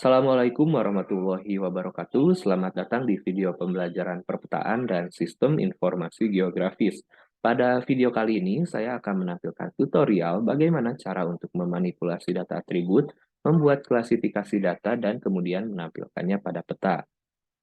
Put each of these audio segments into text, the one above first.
Assalamualaikum warahmatullahi wabarakatuh. Selamat datang di video pembelajaran perpetaan dan sistem informasi geografis. Pada video kali ini, saya akan menampilkan tutorial bagaimana cara untuk memanipulasi data atribut, membuat klasifikasi data, dan kemudian menampilkannya pada peta.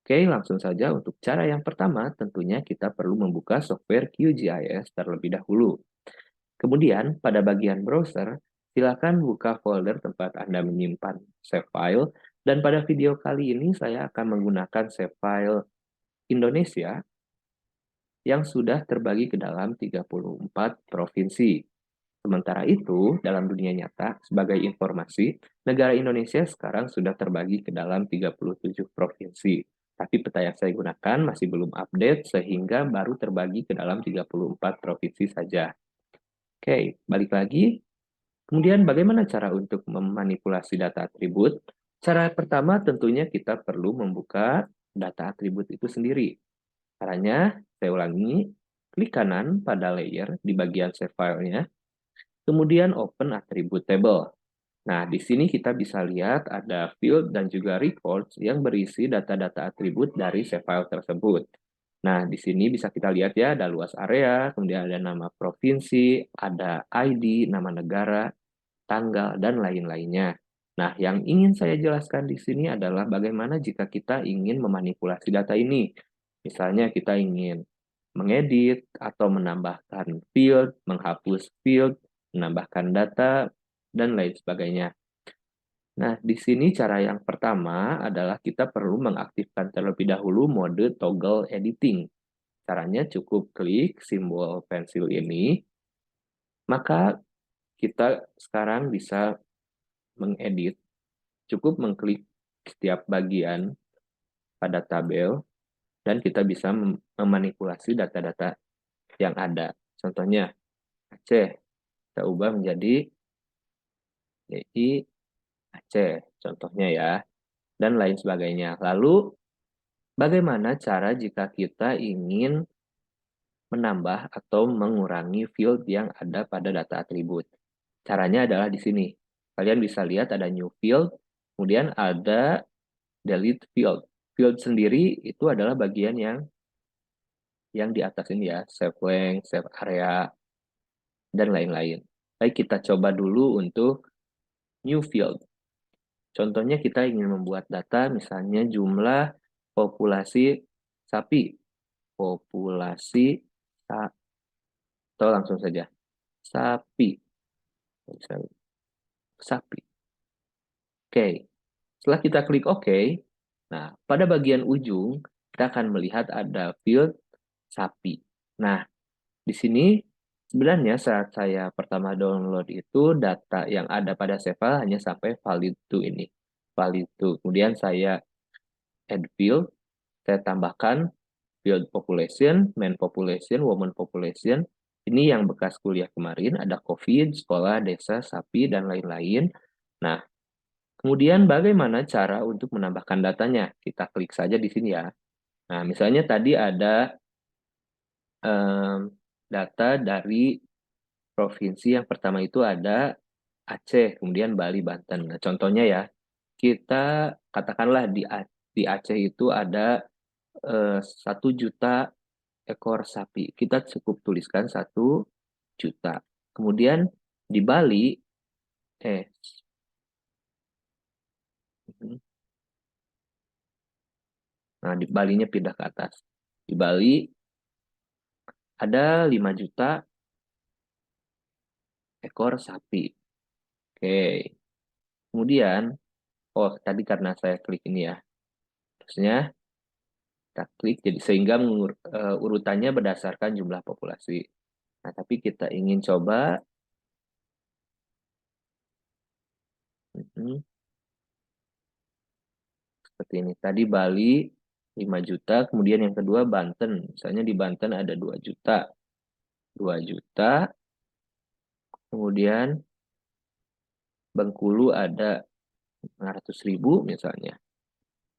Oke, langsung saja untuk cara yang pertama, tentunya kita perlu membuka software QGIS terlebih dahulu. Kemudian, pada bagian browser, silakan buka folder tempat Anda menyimpan save file, dan pada video kali ini saya akan menggunakan save file Indonesia yang sudah terbagi ke dalam 34 provinsi. Sementara itu, dalam dunia nyata, sebagai informasi, negara Indonesia sekarang sudah terbagi ke dalam 37 provinsi. Tapi peta yang saya gunakan masih belum update, sehingga baru terbagi ke dalam 34 provinsi saja. Oke, balik lagi. Kemudian bagaimana cara untuk memanipulasi data atribut? Cara pertama tentunya kita perlu membuka data atribut itu sendiri. Caranya, saya ulangi, klik kanan pada layer di bagian save file-nya, kemudian open attribute table. Nah, di sini kita bisa lihat ada field dan juga records yang berisi data-data atribut dari save file tersebut. Nah, di sini bisa kita lihat ya, ada luas area, kemudian ada nama provinsi, ada ID, nama negara, tanggal, dan lain-lainnya. Nah, yang ingin saya jelaskan di sini adalah bagaimana jika kita ingin memanipulasi data ini. Misalnya kita ingin mengedit atau menambahkan field, menghapus field, menambahkan data, dan lain sebagainya. Nah, di sini cara yang pertama adalah kita perlu mengaktifkan terlebih dahulu mode toggle editing. Caranya cukup klik simbol pensil ini, maka kita sekarang bisa mengedit. Cukup mengklik setiap bagian pada tabel, dan kita bisa memanipulasi data-data yang ada. Contohnya, Aceh, kita ubah menjadi DI Aceh, contohnya ya, dan lain sebagainya. Lalu, bagaimana cara jika kita ingin menambah atau mengurangi field yang ada pada data atribut? Caranya adalah di sini. Kalian bisa lihat ada new field, kemudian ada delete field. Field sendiri itu adalah bagian yang di atas ini ya, save length, save area, dan lain-lain. Baik, kita coba dulu untuk new field. Contohnya kita ingin membuat data, misalnya jumlah populasi sapi. Populasi atau langsung saja sapi. Sapi. Oke. Setelah kita klik OK, nah pada bagian ujung kita akan melihat ada field sapi. Nah, di sini sebenarnya saat saya pertama download itu data yang ada pada save file hanya sampai valid to ini. Valid to. Kemudian saya add field, saya tambahkan field population, man population, woman population. Ini yang bekas kuliah kemarin, ada COVID, sekolah, desa, sapi, dan lain-lain. Nah, kemudian bagaimana cara untuk menambahkan datanya? Kita klik saja di sini ya. Nah, misalnya tadi ada data dari provinsi yang pertama itu ada Aceh, kemudian Bali, Banten. Nah, contohnya ya, kita katakanlah di Aceh itu ada 1 juta ekor sapi. Kita cukup tuliskan 1 juta. Kemudian di Bali, eh, nah di Balinya pindah ke atas. Di Bali ada 5 juta ekor sapi. Oke. Kemudian, oh tadi karena saya klik ini ya. Terusnya kita klik jadi sehingga urutannya berdasarkan jumlah populasi. Nah, tapi kita ingin coba seperti ini. Tadi Bali 5 juta, kemudian yang kedua Banten. Misalnya di Banten ada 2 juta. 2 juta, kemudian Bengkulu ada 500.000 misalnya,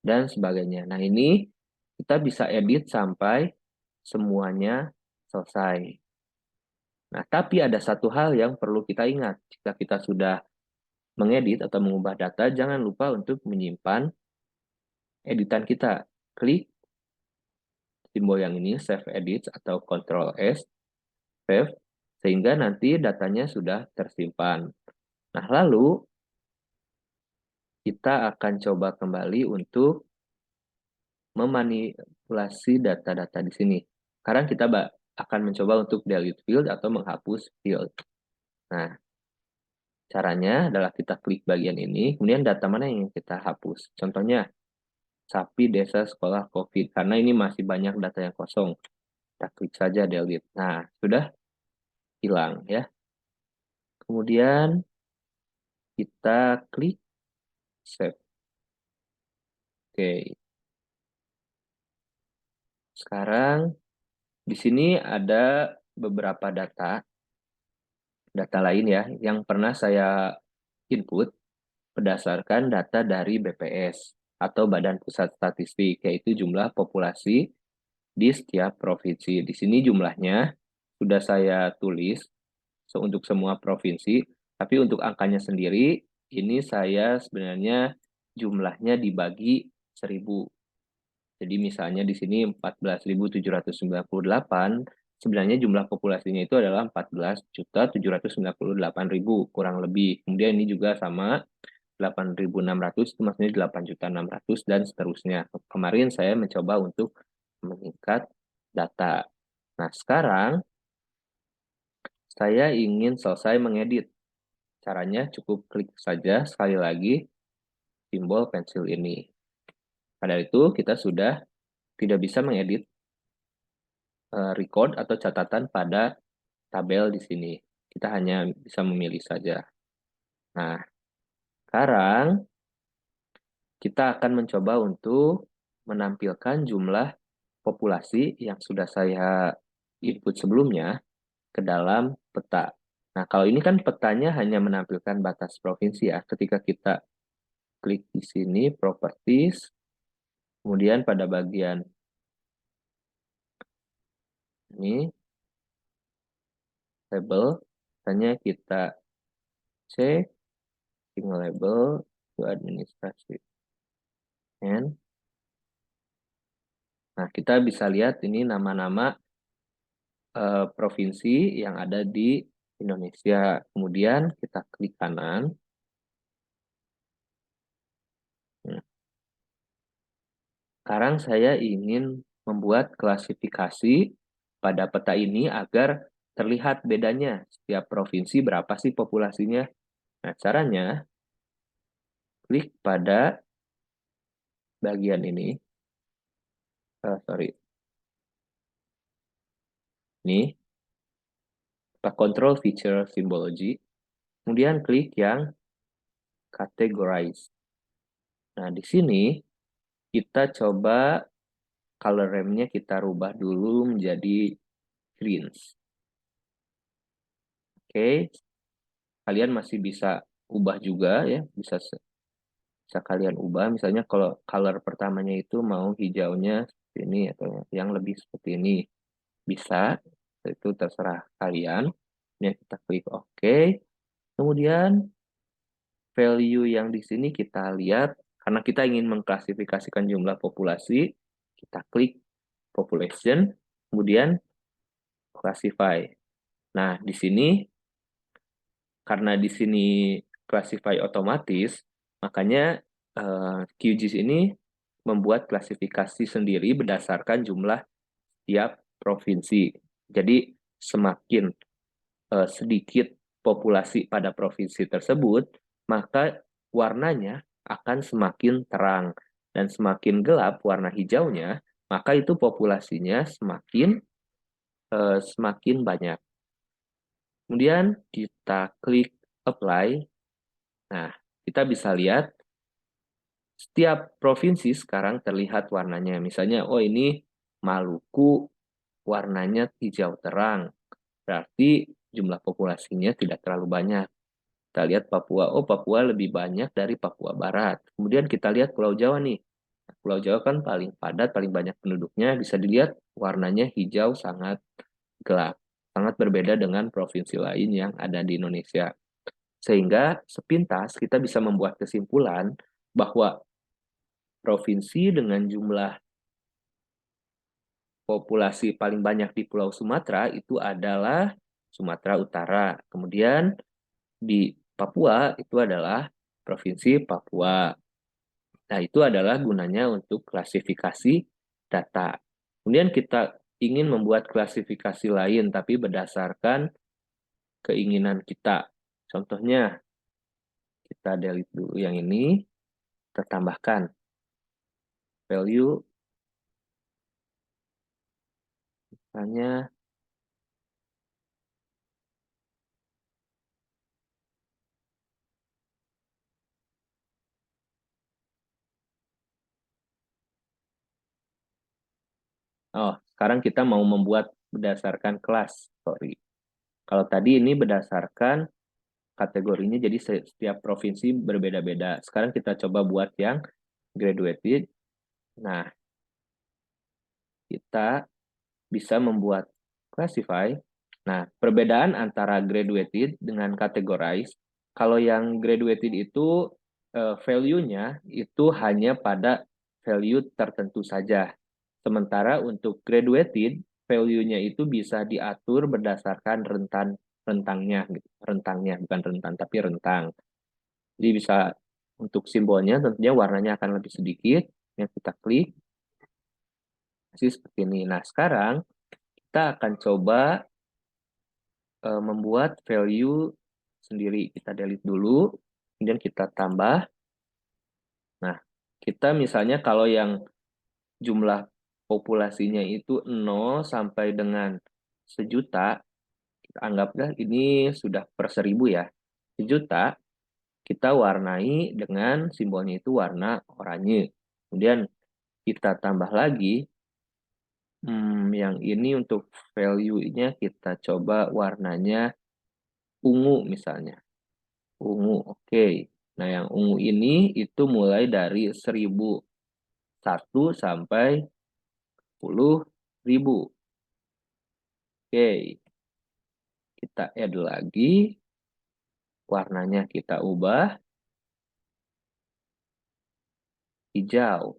dan sebagainya. Nah, ini kita bisa edit sampai semuanya selesai. Nah, tapi ada satu hal yang perlu kita ingat. Jika kita sudah mengedit atau mengubah data, jangan lupa untuk menyimpan editan kita. Klik simbol yang ini, Save Edits atau Ctrl S, Save, sehingga nanti datanya sudah tersimpan. Nah, lalu kita akan coba kembali untuk memanipulasi data-data di sini. Sekarang kita akan mencoba untuk delete field atau menghapus field. Nah, caranya adalah kita klik bagian ini, kemudian data mana yang ingin kita hapus. Contohnya, sapi desa sekolah COVID, karena ini masih banyak data yang kosong. Kita klik saja delete. Nah, sudah hilang ya. Kemudian kita klik save. Oke. Sekarang di sini ada beberapa data lain ya yang pernah saya input berdasarkan data dari BPS atau Badan Pusat Statistik, yaitu jumlah populasi di setiap provinsi. Di sini jumlahnya sudah saya tulis untuk semua provinsi, tapi untuk angkanya sendiri, ini saya sebenarnya jumlahnya dibagi 1000. Jadi misalnya di sini 14.798, sebenarnya jumlah populasinya itu adalah 14.798.000 kurang lebih. Kemudian ini juga sama 8.600 itu maksudnya 8.600 dan seterusnya. Kemarin saya mencoba untuk mengikat data. Nah, sekarang saya ingin selesai mengedit. Caranya cukup klik saja sekali lagi simbol pensil ini. Pada itu kita sudah tidak bisa mengedit record atau catatan pada tabel di sini. Kita hanya bisa memilih saja. Nah, sekarang kita akan mencoba untuk menampilkan jumlah populasi yang sudah saya input sebelumnya ke dalam peta. Nah, kalau ini kan petanya hanya menampilkan batas provinsi ya. Ketika kita klik di sini, Properties, kemudian pada bagian ini, label, hanya kita cek single label to administrasi. Nah, kita bisa lihat ini nama-nama provinsi yang ada di Indonesia. Kemudian kita klik kanan. Nah, sekarang saya ingin membuat klasifikasi pada peta ini agar terlihat bedanya setiap provinsi berapa sih populasinya. Nah, caranya klik pada bagian ini. Ini, Control Feature Symbology. Kemudian klik yang Categorize. Nah, di sini kita coba color ramp-nya kita rubah dulu menjadi greens. Oke, kalian masih bisa ubah juga ya, bisa kalian ubah. Misalnya kalau color pertamanya itu mau hijaunya seperti ini atau yang lebih seperti ini, bisa. Itu terserah kalian. Ini kita klik OK. Kemudian value yang di sini kita lihat, karena kita ingin mengklasifikasikan jumlah populasi, kita klik population, kemudian classify. Nah, di sini, karena di sini classify otomatis, makanya QGIS ini membuat klasifikasi sendiri berdasarkan jumlah tiap provinsi. Jadi, semakin sedikit populasi pada provinsi tersebut, maka warnanya akan semakin terang. Dan semakin gelap warna hijaunya, maka itu populasinya semakin banyak. Kemudian kita klik apply. Nah, kita bisa lihat setiap provinsi sekarang terlihat warnanya. Misalnya, oh ini Maluku warnanya hijau terang. Berarti jumlah populasinya tidak terlalu banyak. Kita lihat Papua, oh Papua lebih banyak dari Papua Barat. Kemudian kita lihat Pulau Jawa nih. Pulau Jawa kan paling padat, paling banyak penduduknya. Bisa dilihat warnanya hijau sangat gelap. Sangat berbeda dengan provinsi lain yang ada di Indonesia. Sehingga sepintas kita bisa membuat kesimpulan bahwa provinsi dengan jumlah populasi paling banyak di Pulau Sumatera itu adalah Sumatera Utara. Kemudian di Papua itu adalah Provinsi Papua. Nah, itu adalah gunanya untuk klasifikasi data. Kemudian kita ingin membuat klasifikasi lain, tapi berdasarkan keinginan kita. Contohnya, kita delete dulu yang ini, kita tambahkan value, misalnya, oh, sekarang kita mau membuat berdasarkan kelas, sorry. Kalau tadi ini berdasarkan kategorinya, jadi setiap provinsi berbeda-beda. Sekarang kita coba buat yang graduated. Nah, kita bisa membuat classify. Nah, perbedaan antara graduated dengan categorized, kalau yang graduated itu value-nya itu hanya pada value tertentu saja. Sementara untuk graduated, value-nya itu bisa diatur berdasarkan rentangnya, gitu. Rentangnya bukan rentan tapi rentang. Jadi bisa untuk simbolnya tentunya warnanya akan lebih sedikit. Yang kita klik masih seperti ini. Nah, sekarang kita akan coba membuat value sendiri. Kita delete dulu, kemudian kita tambah. Nah, kita misalnya kalau yang jumlah populasinya itu 0 sampai dengan sejuta, kita anggaplah ini sudah per 1000 ya. Sejuta, kita warnai dengan simbolnya itu warna oranye. Kemudian kita tambah lagi, yang ini untuk value-nya kita coba warnanya ungu misalnya. Ungu, oke. Nah, yang ungu ini itu mulai dari 1001 sampai 10.000. Oke, kita add lagi. Warnanya kita ubah. Hijau.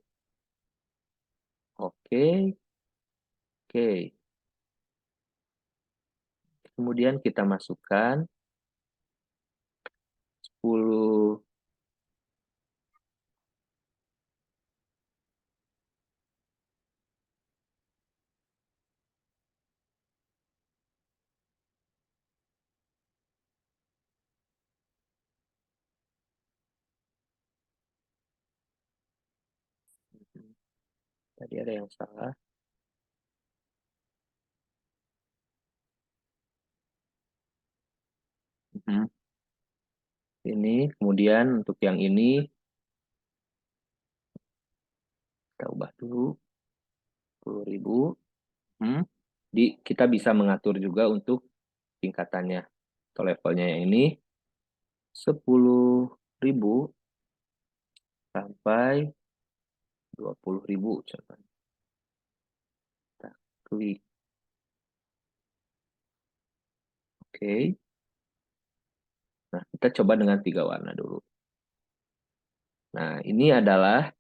Oke, oke. Kemudian kita masukkan 10. Tadi ada yang salah. Ini, kemudian untuk yang ini, kita ubah dulu. 10.000. Kita bisa mengatur juga untuk tingkatannya atau levelnya yang ini 10.000 sampai 20.000 contohnya. Kita klik oke. Nah, kita coba dengan 3 warna dulu. Nah, ini adalah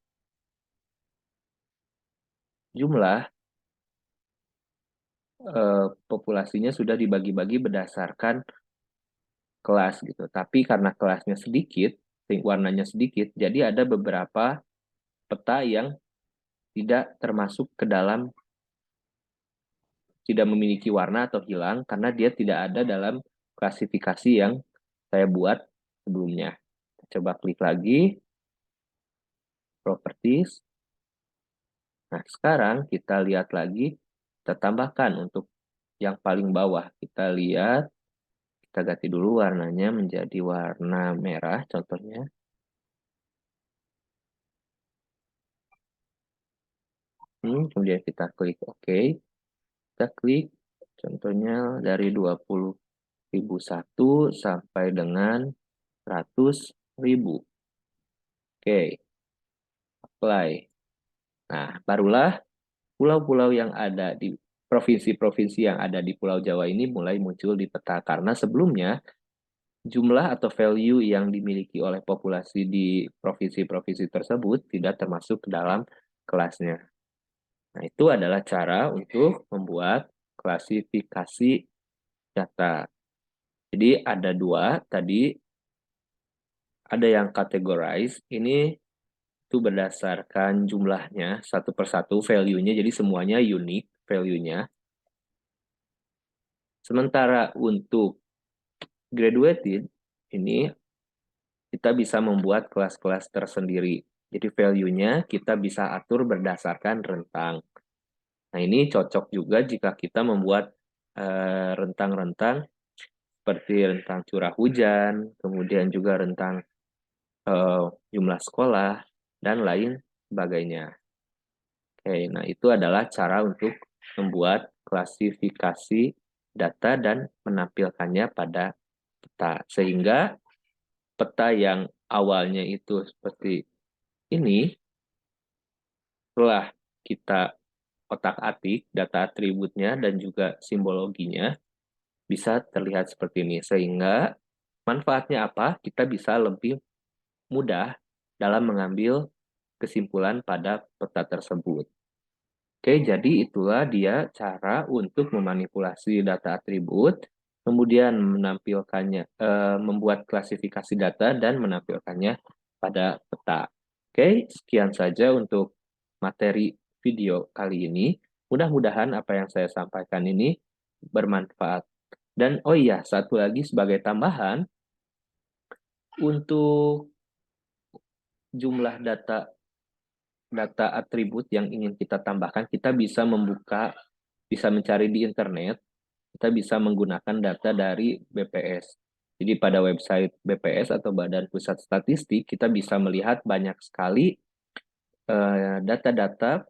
jumlah populasinya sudah dibagi-bagi berdasarkan kelas gitu. Tapi karena kelasnya sedikit, warnanya sedikit, jadi ada beberapa peta yang tidak termasuk ke dalam, tidak memiliki warna atau hilang karena dia tidak ada dalam klasifikasi yang saya buat sebelumnya. Coba klik lagi, properties. Nah, sekarang kita lihat lagi, kita tambahkan untuk yang paling bawah. Kita lihat, kita ganti dulu warnanya menjadi warna merah contohnya. Kemudian kita klik OK. Kita klik contohnya dari 20.001 sampai dengan 100.000. Oke, apply. Nah, barulah pulau-pulau yang ada di provinsi-provinsi yang ada di Pulau Jawa ini mulai muncul di peta. Karena sebelumnya jumlah atau value yang dimiliki oleh populasi di provinsi-provinsi tersebut tidak termasuk ke dalam kelasnya. Nah, itu adalah cara untuk membuat klasifikasi data. Jadi ada dua tadi, ada yang categorize, ini itu berdasarkan jumlahnya satu persatu value-nya, jadi semuanya unik value-nya. Sementara untuk graduated, ini kita bisa membuat kelas-kelas tersendiri. Jadi value-nya kita bisa atur berdasarkan rentang. Nah, ini cocok juga jika kita membuat rentang-rentang seperti rentang curah hujan, kemudian juga rentang jumlah sekolah, dan lain sebagainya. Oke, nah itu adalah cara untuk membuat klasifikasi data dan menampilkannya pada peta. Sehingga peta yang awalnya itu seperti ini, setelah kita otak-atik data atributnya dan juga simbologinya, bisa terlihat seperti ini. Sehingga manfaatnya apa? Kita bisa lebih mudah dalam mengambil kesimpulan pada peta tersebut. Oke, jadi itulah dia cara untuk memanipulasi data atribut, kemudian menampilkannya, membuat klasifikasi data dan menampilkannya pada peta. Oke, sekian saja untuk materi video kali ini. Mudah-mudahan apa yang saya sampaikan ini bermanfaat. Dan oh iya, satu lagi sebagai tambahan, untuk jumlah data data atribut yang ingin kita tambahkan, kita bisa membuka, bisa mencari di internet, kita bisa menggunakan data dari BPS. Jadi pada website BPS atau Badan Pusat Statistik, kita bisa melihat banyak sekali data-data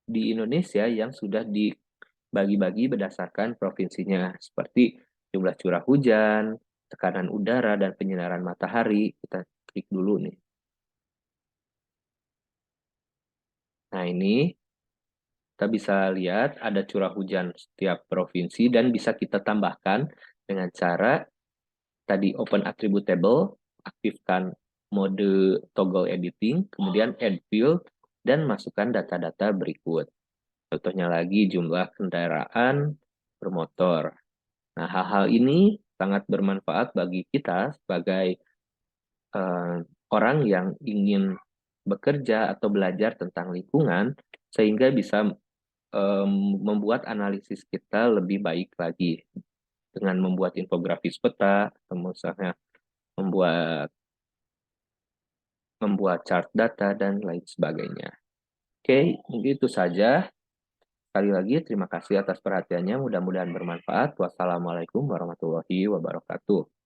di Indonesia yang sudah dibagi-bagi berdasarkan provinsinya, seperti jumlah curah hujan, tekanan udara, dan penyinaran matahari. Kita klik dulu nih. Nah, ini kita bisa lihat ada curah hujan setiap provinsi dan bisa kita tambahkan dengan cara tadi open attribute table, aktifkan mode toggle editing, kemudian add field, dan masukkan data-data berikut. Contohnya lagi jumlah kendaraan bermotor. Nah, hal-hal ini sangat bermanfaat bagi kita sebagai uh, orang yang ingin bekerja atau belajar tentang lingkungan, sehingga bisa membuat analisis kita lebih baik lagi dengan membuat infografis peta, atau misalnya membuat membuat chart data dan lain sebagainya. Oke, mungkin itu saja. Sekali lagi terima kasih atas perhatiannya. Mudah-mudahan bermanfaat. Wassalamualaikum warahmatullahi wabarakatuh.